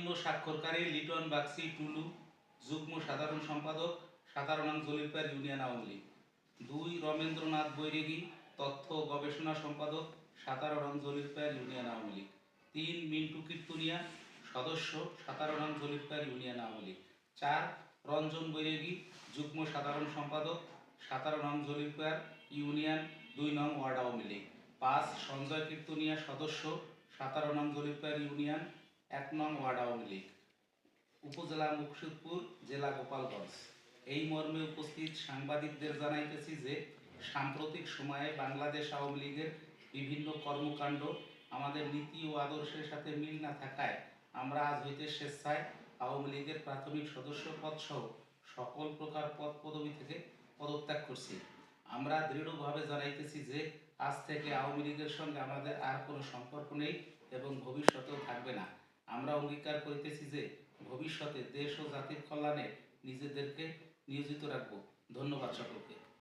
মূল্য স্বাক্ষরকারী লিটন বাগচি টুলু, যুগ্ম সাধারণ সম্পাদক 17 নং জলিরপাড় ইউনিয়ন আওয়ামী লীগ। 2 রমেন্দ্রনাথ বৈরাগী, তথ্য ও গবেষণা সম্পাদক 17 নং জলিরপাড় ইউনিয়ন আওয়ামী লীগ। 3 মিন্টু কীর্তনিয়া, সদস্য 17 নং জলিরপাড় ইউনিয়ন আওয়ামী লীগ। 4 রঞ্জন বৈরাগী, যুগ্ম সাধারণ সম্পাদক 17 নং জলিরপাড় ইউনিয়ন 2 নং ওয়ার্ড আওয়ামী লীগ। 5 সঞ্জয় কীর্তনিয়া, সদস্য 17 নং জলিরপাড় ইউনিয়ন 1 নং ওয়ার্ড আওয়ামী লীগ। উপজেলা মুকসুদপুর, জেলা গোপালগঞ্জ। এই মর্মে উপস্থিত সাংবাদিকদের জানাইতেছি যে সাম্প্রতিক সময়ে বাংলাদেশ আওয়ামী লীগের বিভিন্ন কর্মকাণ্ড আমাদের নীতি ও আদর্শের সাথে মিল না থাকায় আমরা আজ হইতে স্বেচ্ছায় আওয়ামী লীগের প্রাথমিক সদস্য পদ সহ সকল প্রকার পদ পদবি থেকে পদত্যাগ করছি। আমরা দৃঢ়ভাবে জানাইতেছি যে আজ থেকে আওয়ামী লীগের সঙ্গে আমাদের আর কোনো সম্পর্ক নেই এবং ভবিষ্যতেও থাকবে না। আমরা অঙ্গীকার করিতেছি যে ভবিষ্যতে দেশ ও জাতির কল্যাণে নিজেদেরকে নিয়োজিত রাখব। ধন্যবাদ সকলকে।